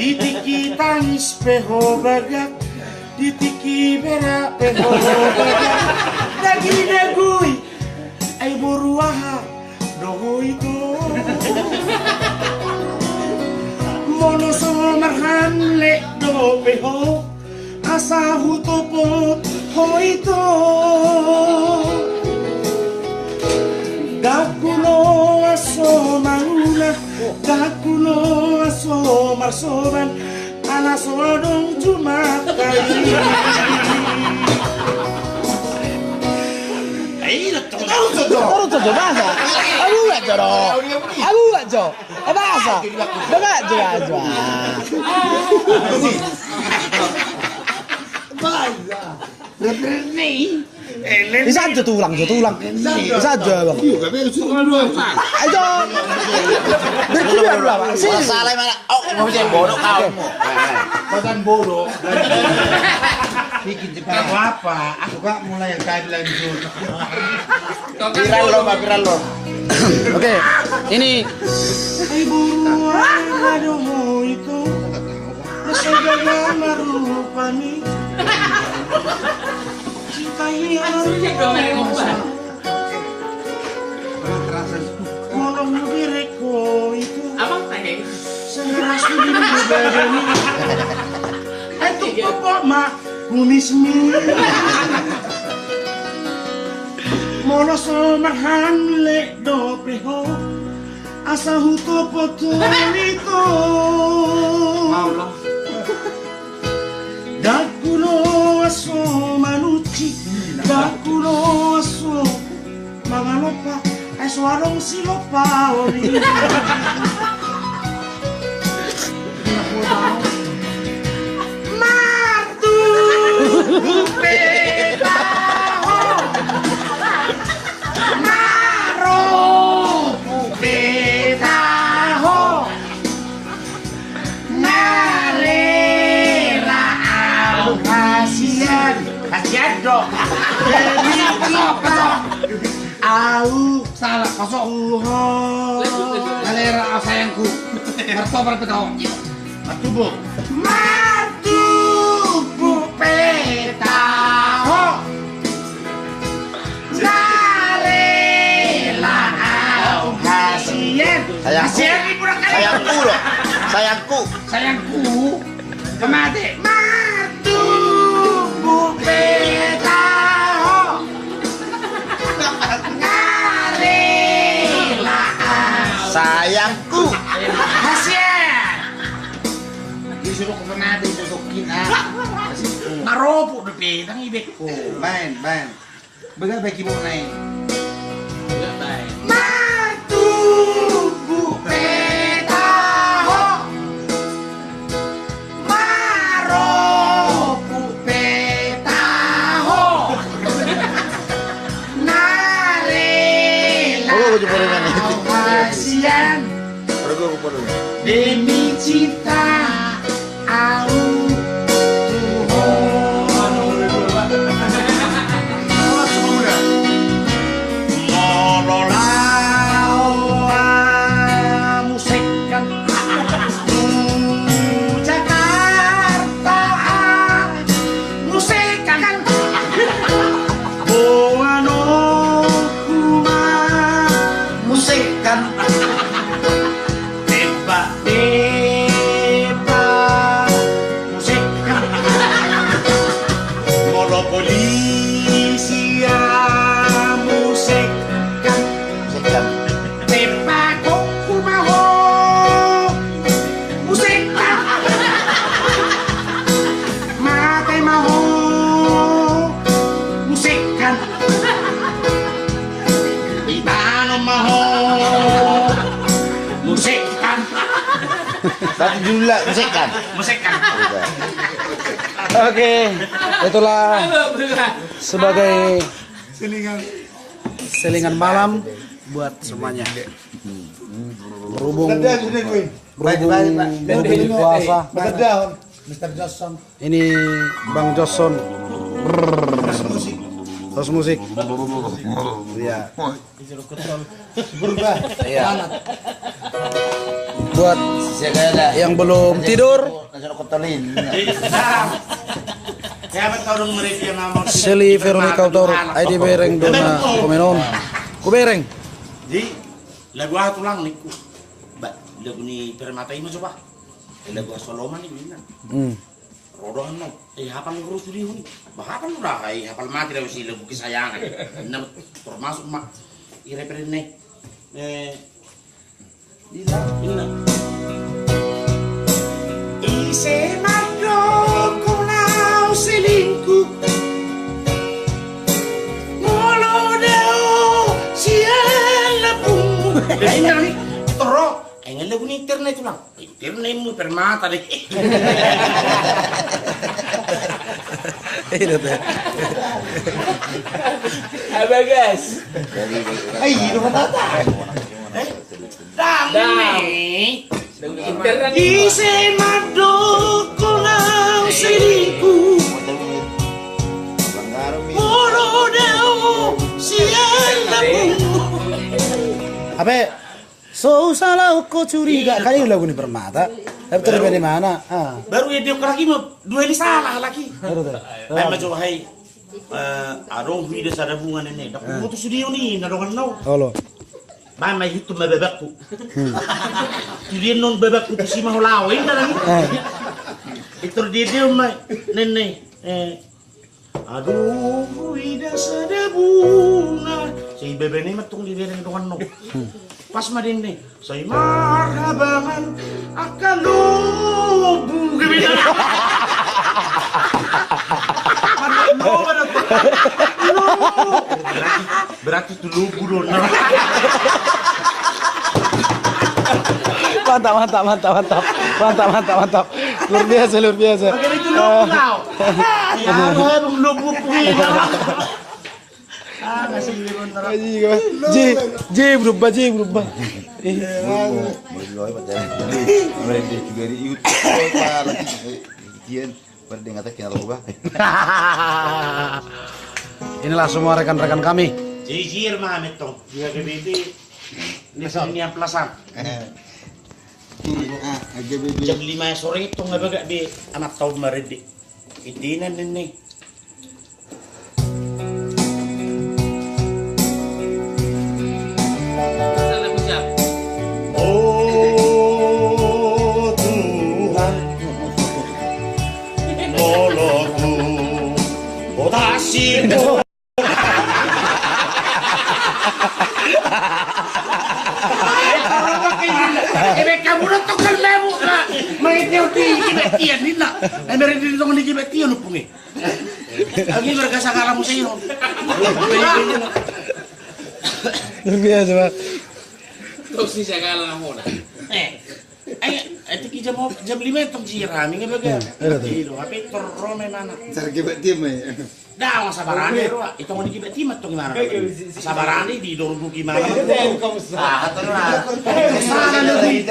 Ditiki tangis peho bagak, ditiki berak peho bagak, dagi dagui, ay buruaha doho itu. Mono somarhan lek do peho, asa hutopot ho itu. Dakulo aso mauna, dakulo aso marsoban, ana sodong cuma kali. Ayo, Terus saja bahasa. Aku nggak jorok. Aku nggak jorok. Bahasa. Coba aja. Bisa aja tulang. Bisa aja bang. Ayo. Berkuliah berapa? Salah mana? Oh, mau jadi bodoh kamu. Bukan bodoh. Bikin cepat. Kamu apa? Aku gak mulai kayak lanjut. Viral lo. Oke, ini Ay buruan aduh itu, masagana marupani. Cinta yang walau direko itu. Abang teh. Seheras minggu badani. Itu pokok mah kumismi. Mono somarhan lek do peho, asa huto poto itu. Dakulo aso manuci, dakulo aso mangalopa, aso arong silopa oli. Martu petaho, maro petaho, ngalera au kasihan, kasihan dong. Demi kita au salah kosong. Ngalera sayangku. Martobar petahong. Matubo. Matubo petaho. Nalela au kasihan. Kasihan ibu nak Sayangku loh. Sayangku. sayangku. Kemate. Matubo petaho. Nalela au Sayangku. kasihan. Disuruh ke penate tutukin ngaropo de petang ibek ko. Main. Baga bagi mo naik. Matubu petaho, maropu petaho, nalela au kasihan demi cinta au Satu jumlah musikan. oke, itulah sebagai selingan malam buat semuanya. Berhubung bulan puasa, Mr. Johnson. ini Bang Johnson. Terus musik. Iya. Berubah. Iya. Buat yang belum tidur. Seli Veronica Utoro, ID bereng dona komenon. Ku bereng. Di lagu tulang nih ku. Lagu ni Permata ini coba. Lagu Soloman ni mina. Rodon no. Hafal lu terus di huni. Bahkan udah kayak hafal mati dari si lagu kesayangan. Nah, termasuk mak ire nih. Ina. Ise madro kunau selingkuh. Molo deo siala pun. Ina nih toro. Enggak lagu ni internet tu lang. Internet mu Permata deh. Abagas. Ay, ano matata? Dami. Internet. Ise madro kunau selingkuh. Molo deo siala pun. Apa? So salah kok curiga kali lagu ini Permata. Tapi terus dari mana? Baru ya dia lagi mau dua ini salah lagi. Baru tuh. Ay macam hai. Arong video sa bunga nene. Dapat mo to studio ni nadongan no. Halo. Ba may hito mababak ko. Studio non babak ko si mahulawin na lang. Ito dia may nene. Aduh, vida sa bunga. Si bebe ni matong di dia nadongan no. Pas madin nih, saya marhaban akan lubu gimana? Berarti itu lubu dong. Mantap. Luar biasa. Bagaimana itu lubu kau? Ya, belum lubu punya. Ngasih liburan J berubah. Inilah semua rekan-rekan kami. Jijir mah metong. Dia GBT. Ini yang pelasan. Jam 5 sore itu nggak di anak tahun meredi. Idinan ini. Oh Tuhan, nolongku, oh kasihmu. Kamu nonton kalmu kak, main teori kibetian ni nak, ember di tong di kibetian pungi. Lagi berkasa kalamu saya. Luar biasa, Pak. Terus ni saya kalah mona. Itu jam 5 tong jirami nggak baga. Itu apa terome mana? Cara kibat tim ya. Dah masa barani roa. Itu mau dikibet tim atau gimana? Sabarani di dorong gimana? Ah, atau lah. Sana lebih.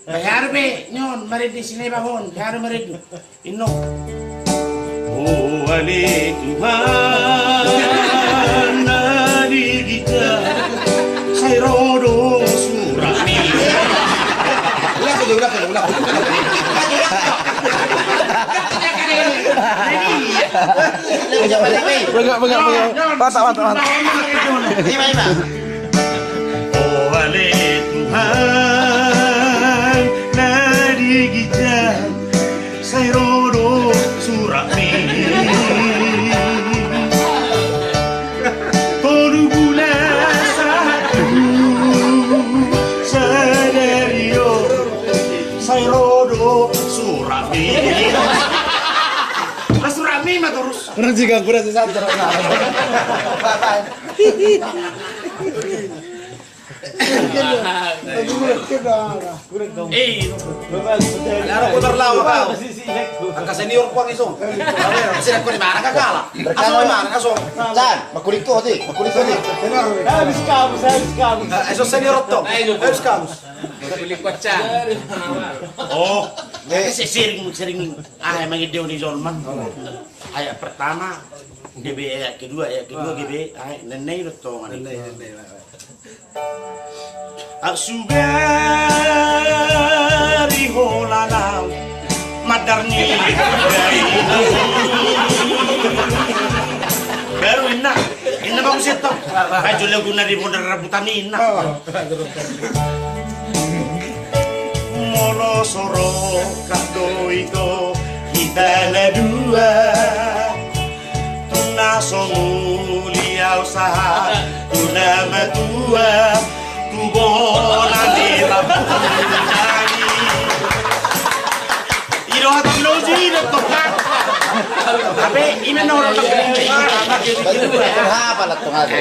Bayar be, nyon, mari di sini bangun. Bayar mari. Ino. Oh, wali Tuhan, nadi kita, saya rodong surami. Ulang. Bengak. Mantap. Ima. Oh, wali Tuhan, nadi kita, saya rodong surami. Surami mah terus. Orang jika kurang sesat terus. Ano ko terlalu kau? Angka senior ko ang isong. Sila ko ni mana ka kala. Aso ni mana ka so. San, makulit ko ti. Habis kamus. Eso senior to. Habis kamus. Beli kocang. Oh, kasi sering emang ide ni Zolman. Ayat pertama GB, ayat kedua GB, nenek itu Sugari holalau madarni baru inna bagus itu baju lagu nari modern rebutan inna molo soro kado iko kita la dua tuna songulia usaha tuna matua tubola di rabunani iro hatang loji doktor abe ina noro tak Apa lah tuh ada?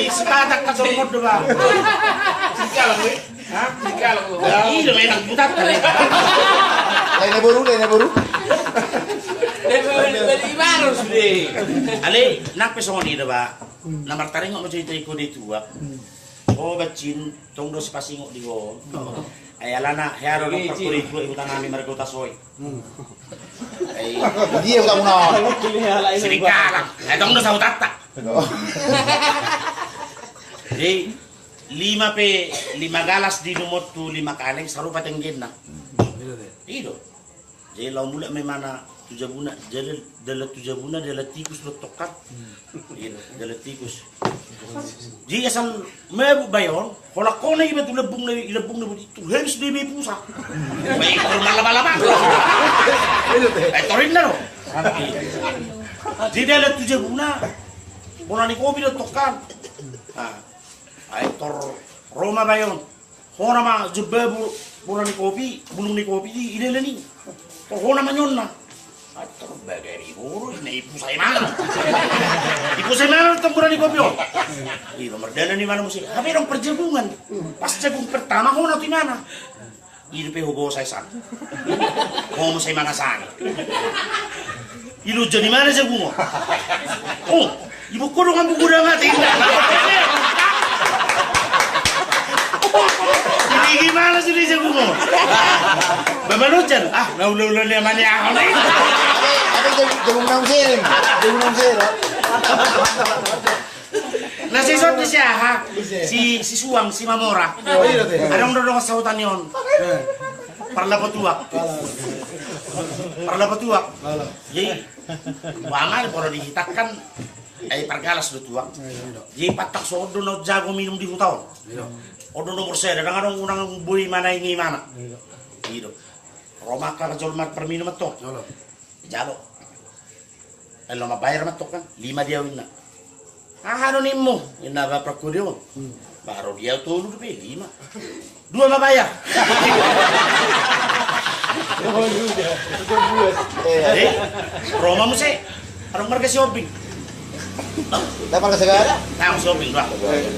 sepatak ka somod ba Sikal gue. Hah? Sikal gue. ilo may nagbutat Lain buru. Beli baru sudah. ale nakpesong ni ba namar taring mo cerita ko dito oh bacin tong dos pasingo di go ay alana hero ng perkulit ko utang namin margota soy ay Dia udah mau. sinikala ay tong dos sa utata di lima galas di lumot tu 5 kaleng saru patenggin na ido jadi law mula may mana 7 bulan dala 7 bulan dala tikus lo tokat ido dala tikus di asal mebu bayon hola kona iba tu lebung na itu harus di pusa may kurma laba ay torin na no di dala 7 bulan bola ni kopi lo tokat ay tor Roma bayon hona ma jebabu bola ni kopi bulung ni kopi di idele ni hona manyon na ator bagari buru ini ibu saya mana tempuran di kopi oh iya merdana ni mana musik tapi dong perjabungan pas jagung pertama hona tu mana ilu pe hobo saya san homo saya mana san ilu jadi mana jagung oh ibu kudu ngambu gudang hati ini gimana sih dia jagung Bamanujan lalu dia mana ahon Tapi jagung nongsil. nah si sot siya si Suang si Mamora ada dong sa hutan yon parla patuak jadi wangal kalau dihitakkan ay pargalas do tuak jadi patak sodo no jago minum di hutan odo nomor saya dan ngadong unang bui mana ini mana gitu Roma ka jol mar per minum to jalo elo mabayar matok kan 5 dia wina ano nimo ina ba prokurio baru dia tuh pe 5 2 mabayar Roma mo sih arong marga shopping Dapat segala. Nah, shopping lah.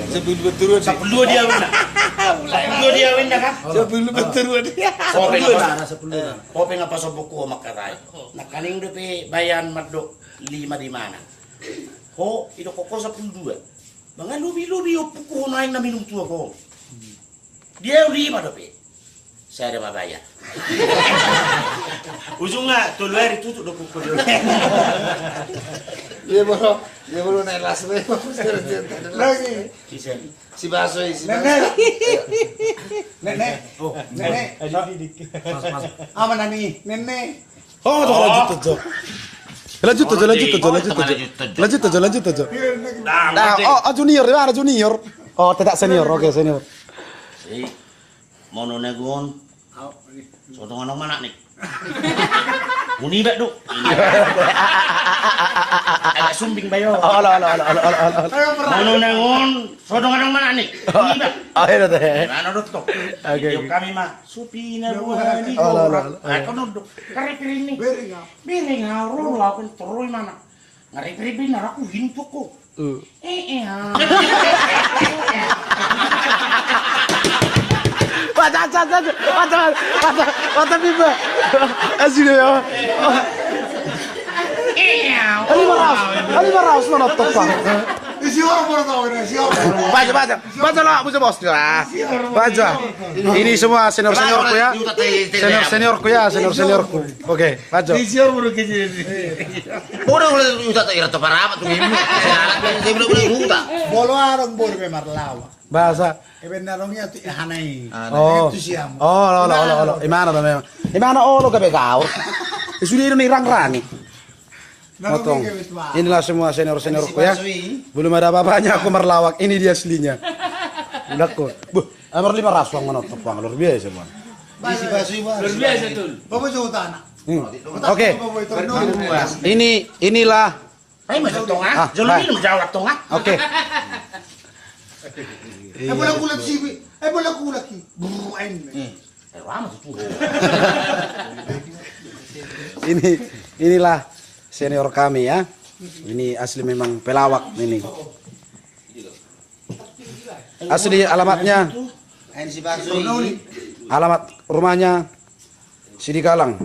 Sebelum berturut. 10 dia wina. 10 dia wina kan? Sebelum berturut. Kopi ngapa sobuku makaray. Nakaning depe bayan madok 5 di mana? Ho, itu koko 12. Mga lubi-lubi upuko naing na minum tua ko. Dia 5 depe. Saya ada mabayar. Ujungnya tuluer itu tuh kuku dulu. Dia baru naik las lagi. Si baso si Nenek. Apa nani? Nenek. Oh, lanjut aja. Nah, junior ya, ada junior. Oh, tidak senior. Oke, senior. Si mono negon. Sotong anong mana nih? Uni ba do? Agak sumbing bayo. Ala. Mono negon. Sotong anong mana nih? Uni ba? Ayo teh. Ano do to? Oke. Kami mah supina buhani ko. Ako no do. Kare-kare ni. Bering aro lawan toroy mana. Ngari-ngari na ako hinto ko. Mata pipa. Asli ya. Ali Maraus mana topan? Baca lah, baca bos lah. Baca. Ini semua seniorku ya. Seniorku ya, seniorku. Oke, baca. Udah udah tak ira para amat tuh ini. Saya belum udah. Bolo arong bor be marlawa. Bahasa. Eben narongnya tu hanai. Oh. Itu siam. Oh, lo. Imana tuh memang. Imana lo gabe kau. Sudah ini rang-rangi. Potong. Inilah semua seniorku ya. Belum ada apa-apanya aku merlawak. Ini dia aslinya. Udah kok. Nomor 5 rasuang menotop bang. Luar biasa bang. Luar biasa tuh. Bapak jauh tanah. Oke. Inilah. Ay, masuk tongah. Jangan minum jawab tongah. Oke. Bola kulat sih. Bola kulat ki. Buruan. Ramah tuh. Inilah senior kami ya. Ini asli memang pelawak ini. Asli alamatnya. Alamat rumahnya Sidikalang.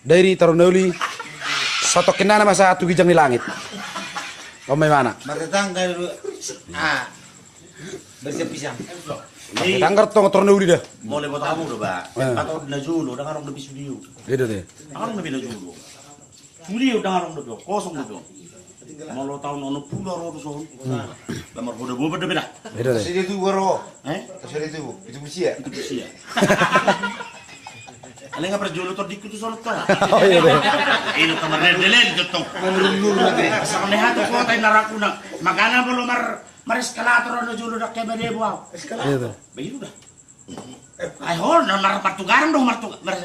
Dari Tarundauli. Sotok kenana masa satu gijang di langit. Om mana? Bertetangga dulu. Bersiap pisang. Tanggar tong Tarundauli dah. Boleh buat kamu udah, Pak. Atau najulo, udah ngarong lebih studio. Gitu deh. Ngarong lebih najulo. Studio udah ngarong lebih, kosong lebih. Mau lo tahu nono pulau rodo soal. Lamar bodoh bodoh beda. Gitu deh. Sini tuh goro. Sini itu bersih ya. Itu bersih ya. Ale nggak perjulo tuh dikit tuh soal tuh. Oh iya deh. Ini kemarin delen itu tuh. Asal lihat tuh kota yang narakuna. Makanya belum mar eskalator ada julo dak kayak bade buau. Gitu. Begitu dah. Ay hol na mar patugaran dong mar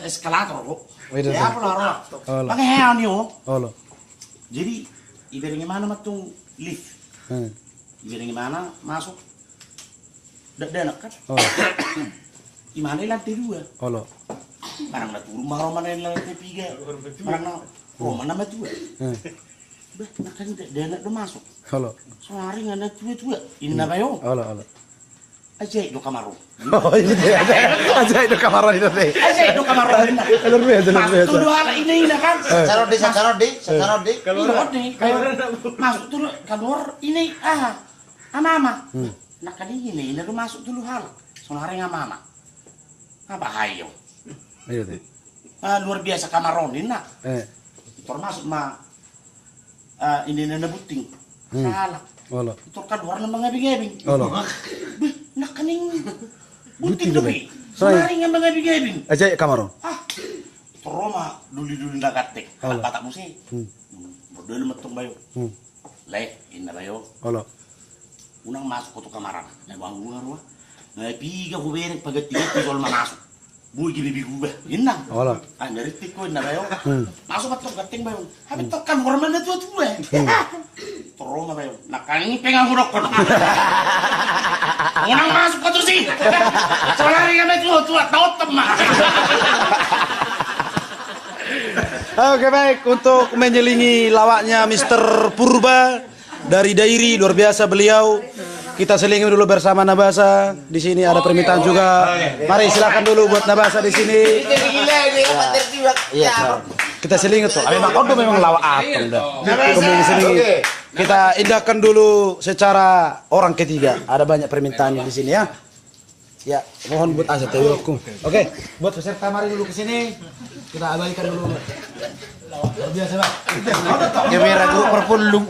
eskalator kok. Gitu. Ya apa lah. Holo. Pakai hewan yo. Holo. Jadi ibaratnya mana matung lift. Ibaratnya mana masuk. Denak kan. Oh. Imana lantai 2. Holo. Parang natulong mahal man na lantai 3. Parang na Roma na matua. Bah, nakan denak do masuk. Holo. Sorry nga na tua. Ini na kayo. Holo. Aja do kamaro. Oh ini deh. Aja itu kamar itu deh. Aja do kamaro. Luar biasa. Masuk tuh hal ini na kan. Sarodi. Keluar deh. Masuk tuh keluar ini mama. Nakan ini na do masuk dulu hal. Sorry nga mama. Apa hayo? Iya deh. Luar biasa kamaron ini nak. Termasuk ini na buting. Salah. Holo. Itu kan warna mengabing-abing. Holo. Nak kaning buting dulu. dulu. Semaring yang mengabing-abing. Aja kamar. Itu Roma dulu nagatek. Holo. Patak musi. Berdua metung bayo. Lek, ina bayo. Holo. Unang masuk ko to kamaran. Nabang ruwa. Piga ko berek pagati soal masuk. Buy gibi bigu ba. Inang. Holo. Dari tiko ina bayo. Masuk patok gating bayo. Habis to kan warna na tuwa. Roma bayo. Nakaning pengang hurok ko. Unang masuk ko to si. Solari nga medyo tuwa taot mah. Oke baik, untuk menyelingi lawaknya Mr. Purba dari Dairi, luar biasa beliau. Kita selingi dulu bersama Nabasa. Di sini ada permintaan juga. Mari silakan dulu buat Nabasa di sini. Iya, kita selingi tuh. Memang kau memang lawak atong dah. Kita indahkan dulu secara orang ketiga. Ada banyak permintaan di sini ya. Ya, mohon buat aja tewakku. Oke, buat peserta mari dulu ke sini. Kita abaikan dulu. Biasa, Pak. Kamera guru perpulung.